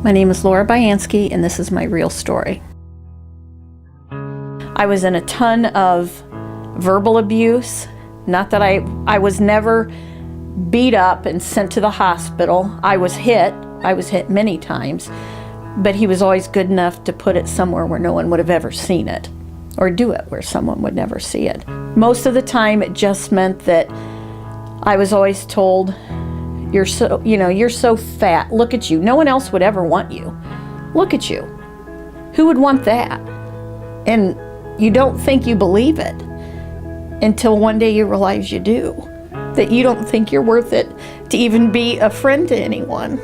My name is Laura Bianski, and this is my real story. I was in a ton of verbal abuse. Not that I was never beat up and sent to the hospital. I was hit many times, but he was always good enough to put it somewhere where no one would have ever seen it, or do it where someone would never see it. Most of the time it just meant that I was always told, you're so fat, look at you. No one else would ever want you. Look at you. Who would want that? And you don't think you believe it until one day you realize you do. That you don't think you're worth it to even be a friend to anyone.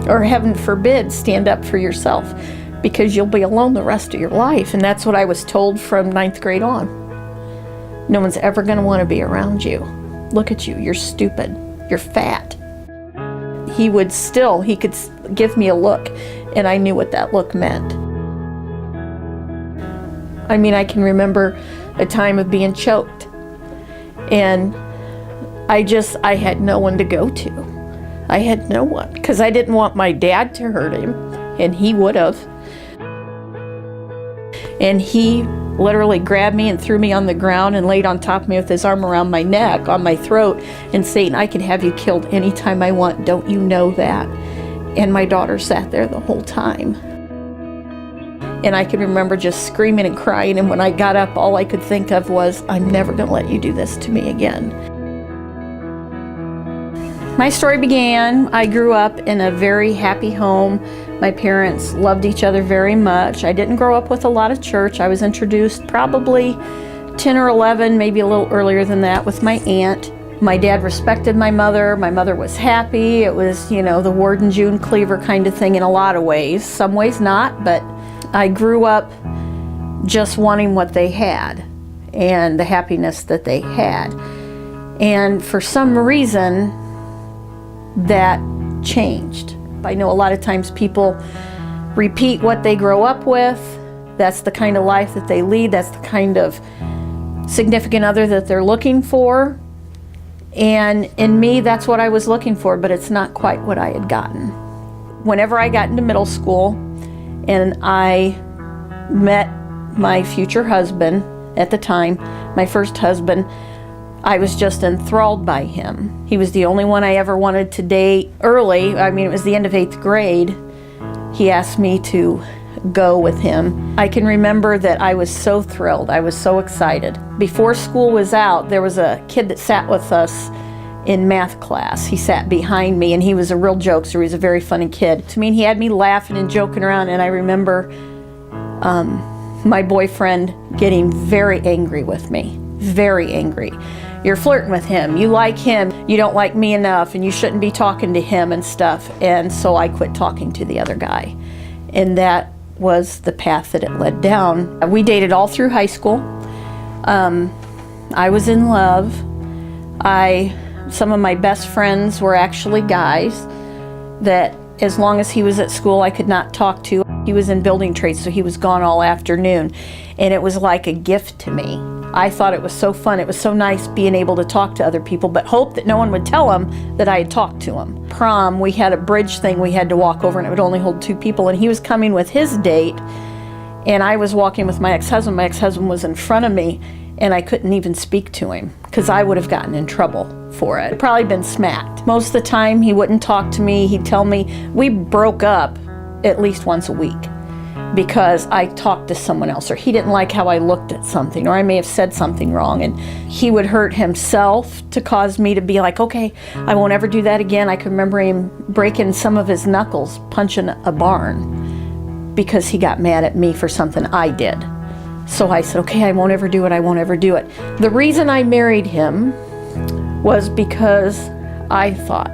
Or heaven forbid, stand up for yourself, because you'll be alone the rest of your life. And that's what I was told from 9th grade on. No one's ever gonna wanna be around you. Look at you, you're stupid, you're fat. He could give me a look, and I knew what that look meant. I mean, I can remember a time of being choked, and I had no one to go to. I had no one, because I didn't want my dad to hurt him, and he would have. And he literally grabbed me and threw me on the ground and laid on top of me with his arm around my neck, on my throat, and saying, I can have you killed anytime I want, don't you know that? And my daughter sat there the whole time. And I can remember just screaming and crying, and when I got up, all I could think of was, I'm never gonna let you do this to me again. My story began, I grew up in a very happy home. My parents loved each other very much. I didn't grow up with a lot of church. I was introduced probably 10 or 11, maybe a little earlier than that, with my aunt. My dad respected my mother. My mother was happy. It was, the Ward and June Cleaver kind of thing in a lot of ways. Some ways not, but I grew up just wanting what they had and the happiness that they had. And for some reason, that changed. I know a lot of times people repeat what they grow up with. That's the kind of life that they lead. That's the kind of significant other that they're looking for. And in me, that's what I was looking for, but it's not quite what I had gotten. Whenever I got into middle school and I met my future husband at the time, my first husband, I was just enthralled by him. He was the only one I ever wanted to date early. I mean, it was the end of 8th grade. He asked me to go with him. I can remember that I was so thrilled. I was so excited. Before school was out, there was a kid that sat with us in math class. He sat behind me, and he was a real jokester. He was a very funny kid. To me, he had me laughing and joking around, and I remember my boyfriend getting very angry with me. Very angry. You're flirting with him, you like him, you don't like me enough, and you shouldn't be talking to him and stuff. And so I quit talking to the other guy. And that was the path that it led down. We dated all through high school. I was in love. Some of my best friends were actually guys that as long as he was at school I could not talk to. He was in building trades, so he was gone all afternoon. And it was like a gift to me. I thought it was so fun. It was so nice being able to talk to other people, but hoped that no one would tell him that I had talked to him. Prom, we had a bridge thing we had to walk over, and it would only hold 2 people, and he was coming with his date, and I was walking with my ex-husband. My ex-husband was in front of me, and I couldn't even speak to him because I would have gotten in trouble for it. I'd probably been smacked. Most of the time, he wouldn't talk to me. He'd tell me, we broke up at least once a week, because I talked to someone else, or he didn't like how I looked at something, or I may have said something wrong, and he would hurt himself to cause me to be like, okay, I won't ever do that again. I can remember him breaking some of his knuckles punching a barn because he got mad at me for something I did. So I said, okay, I won't ever do it, I won't ever do it. The reason I married him was because I thought,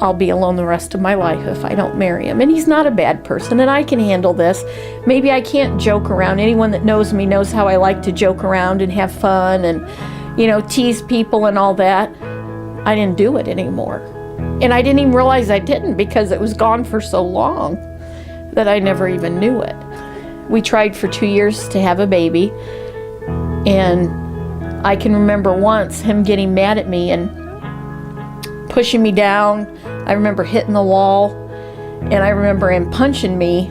I'll be alone the rest of my life if I don't marry him. And he's not a bad person, and I can handle this. Maybe I can't joke around. Anyone that knows me knows how I like to joke around and have fun and, tease people and all that. I didn't do it anymore. And I didn't even realize I didn't, because it was gone for so long that I never even knew it. We tried for 2 years to have a baby, and I can remember once him getting mad at me and pushing me down. I remember hitting the wall, And I remember him punching me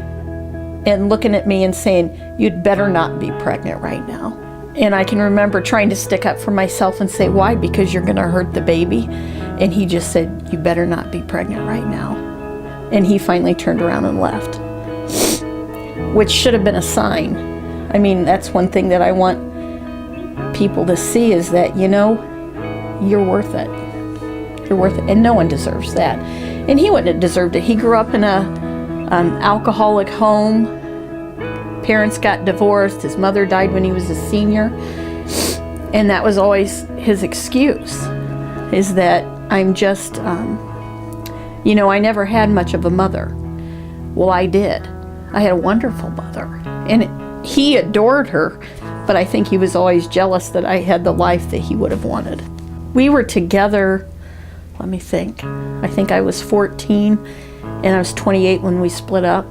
and looking at me and saying, "You'd better not be pregnant right now." And I can remember trying to stick up for myself and say, "Why? Because you're gonna hurt the baby." And he just said, "You better not be pregnant right now." And he finally turned around and left, which should have been a sign. I mean, that's one thing that I want people to see, is that, you know, you're worth it. You're worth it, and no one deserves that. And he wouldn't have deserved it. He grew up in an alcoholic home. Parents got divorced. His mother died when he was a senior. And that was always his excuse, is that I'm just, you know, I never had much of a mother. Well, I did. I had a wonderful mother. And he adored her, but I think he was always jealous that I had the life that he would have wanted. We were together, let me think. I think I was 14 and I was 28 when we split up.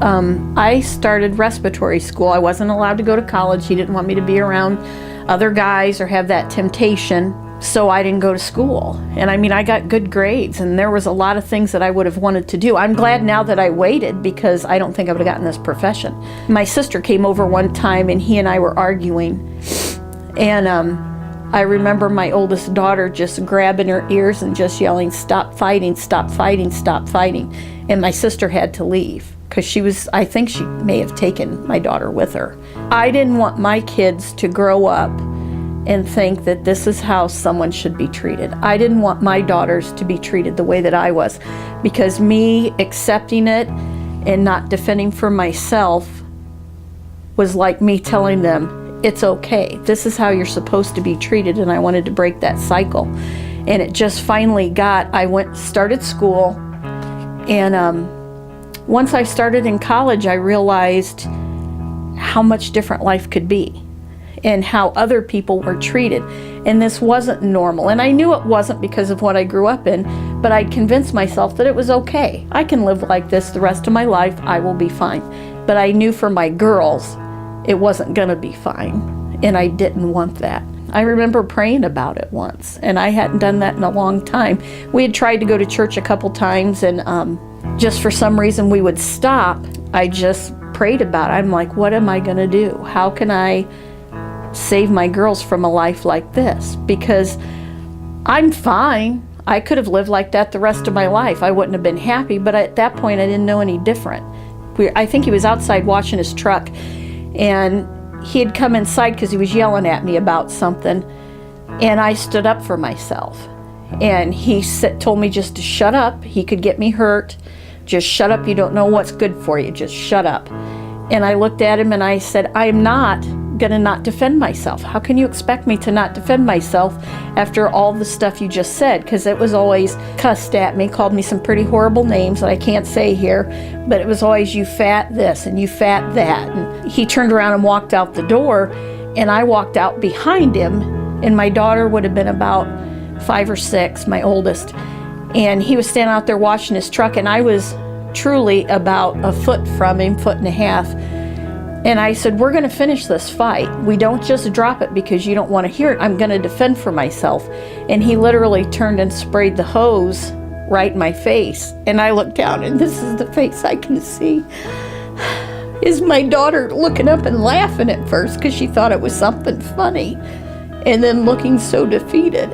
I started respiratory school. I wasn't allowed to go to college. He didn't want me to be around other guys or have that temptation, so I didn't go to school. And I mean, I got good grades, and there was a lot of things that I would have wanted to do. I'm glad now that I waited, because I don't think I would have gotten this profession. My sister came over one time, and he and I were arguing, and I remember my oldest daughter just grabbing her ears and just yelling, "Stop fighting, stop fighting, stop fighting." And my sister had to leave, because I think she may have taken my daughter with her. I didn't want my kids to grow up and think that this is how someone should be treated. I didn't want my daughters to be treated the way that I was, because me accepting it and not defending for myself was like me telling them, it's okay, this is how you're supposed to be treated, and I wanted to break that cycle. And it just finally started school, and once I started in college, I realized how much different life could be and how other people were treated. And this wasn't normal. And I knew it wasn't because of what I grew up in, but I'd convinced myself that it was okay. I can live like this the rest of my life. I will be fine. But I knew for my girls, it wasn't gonna be fine. And I didn't want that. I remember praying about it once, and I hadn't done that in a long time. We had tried to go to church a couple times, and just for some reason we would stop. I just prayed about it. I'm like, what am I gonna do? How can I save my girls from a life like this? Because I'm fine. I could have lived like that the rest of my life. I wouldn't have been happy, but at that point I didn't know any different. I think he was outside washing his truck, and he had come inside because he was yelling at me about something, and I stood up for myself. And he told me just to shut up. He could get me hurt. Just shut up. You don't know what's good for you. Just shut up. And I looked at him and I said, I'm not gonna not defend myself. How can you expect me to not defend myself after all the stuff you just said? Because it was always cussed at me, called me some pretty horrible names that I can't say here, but it was always, you fat this and you fat that. And he turned around and walked out the door, and I walked out behind him, and my daughter would have been about 5 or 6, my oldest, and he was standing out there washing his truck, and I was truly about a foot from him, 1.5 feet. And I said, we're gonna finish this fight. We don't just drop it because you don't wanna hear it. I'm gonna defend for myself. And he literally turned and sprayed the hose right in my face. And I looked down, and this is the face I can see. Is my daughter looking up and laughing at first because she thought it was something funny, and then looking so defeated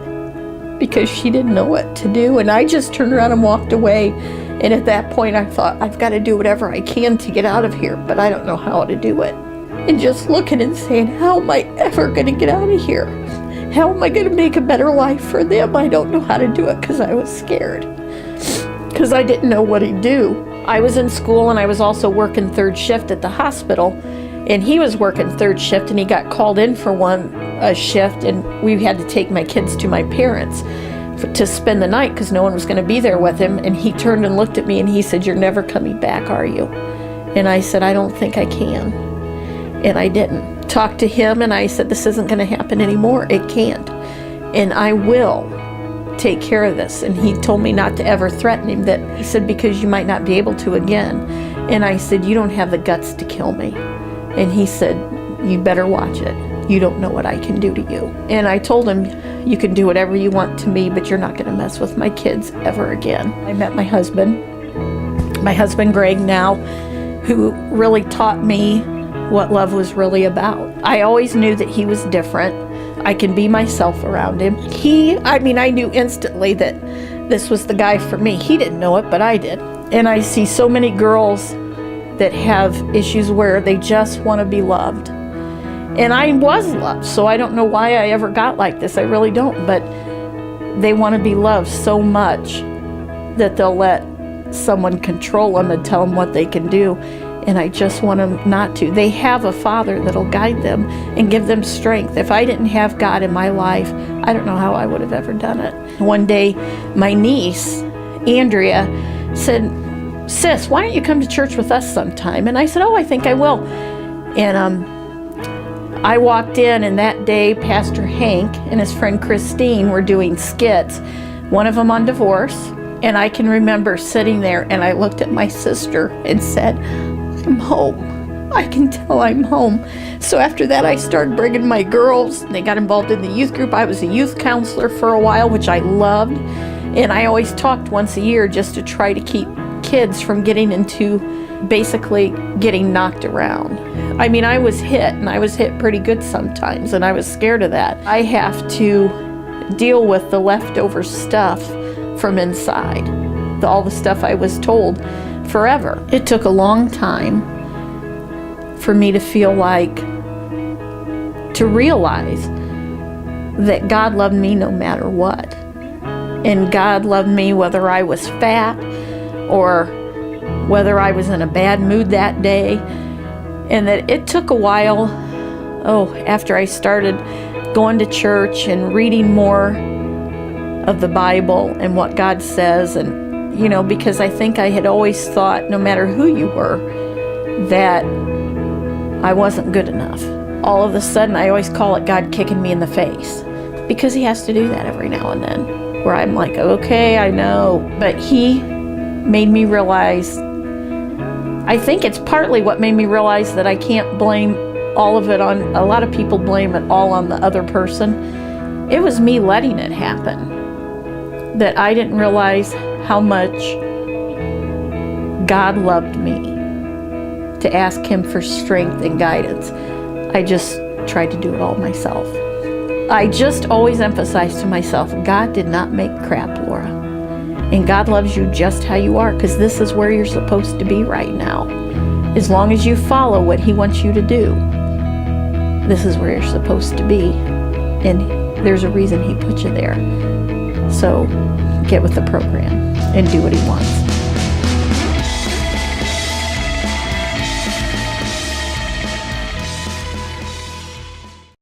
because she didn't know what to do. And I just turned around and walked away. And at that point I thought, I've got to do whatever I can to get out of here, but I don't know how to do it. And just looking and saying, how am I ever going to get out of here? How am I going to make a better life for them? I don't know how to do it, because I was scared, because I didn't know what to do. I was in school, and I was also working 3rd shift at the hospital, and he was working 3rd shift, and he got called in for a shift, and we had to take my kids to my parents to spend the night because no one was going to be there with him. And he turned and looked at me and he said, you're never coming back, are you? And I said, I don't think I can. And I didn't. Talked to him, and I said, this isn't going to happen anymore. It can't. And I will take care of this. And he told me not to ever threaten him. That he said, because you might not be able to again. And I said, you don't have the guts to kill me. And he said, you better watch it. You don't know what I can do to you. And I told him, you can do whatever you want to me, but you're not going to mess with my kids ever again. I met my husband. my husband Greg now, who really taught me what love was really about. I always knew that he was different. I can be myself around him. I knew instantly that this was the guy for me. He didn't know it, but I did. And I see so many girls that have issues where they just want to be loved. And I was loved, so I don't know why I ever got like this. I really don't. But they want to be loved so much that they'll let someone control them and tell them what they can do. And I just want them not to. They have a Father that'll guide them and give them strength. If I didn't have God in my life, I don't know how I would have ever done it. One day, my niece, Andrea, said, "Sis, why don't you come to church with us sometime?" And I said, "Oh, I think I will." And I walked in, and that day, Pastor Hank and his friend Christine were doing skits, one of them on divorce. And I can remember sitting there, and I looked at my sister and said, "I'm home. I can tell I'm home." So after that, I started bringing my girls. They got involved in the youth group. I was a youth counselor for a while, which I loved. And I always talked once a year just to try to keep kids from getting into basically getting knocked around. I mean, I was hit, and I was hit pretty good sometimes, and I was scared of that. I have to deal with the leftover stuff from inside, all the stuff I was told forever. It took a long time for me to feel like, to realize that God loved me no matter what. And God loved me whether I was fat or whether I was in a bad mood that day. And that it took a while, after I started going to church and reading more of the Bible and what God says, and because I think I had always thought, no matter who you were, that I wasn't good enough. All of a sudden, I always call it God kicking me in the face, because he has to do that every now and then, where I'm like, okay, I know. But he made me realize, I think it's partly what made me realize that I can't blame all of it on, a lot of people blame it all on the other person. It was me letting it happen, that I didn't realize how much God loved me to ask him for strength and guidance. I just tried to do it all myself. I just always emphasized to myself, God did not make crap, Laura. And God loves you just how you are, because this is where you're supposed to be right now. As long as you follow what he wants you to do, this is where you're supposed to be. And there's a reason he put you there. So get with the program and do what he wants.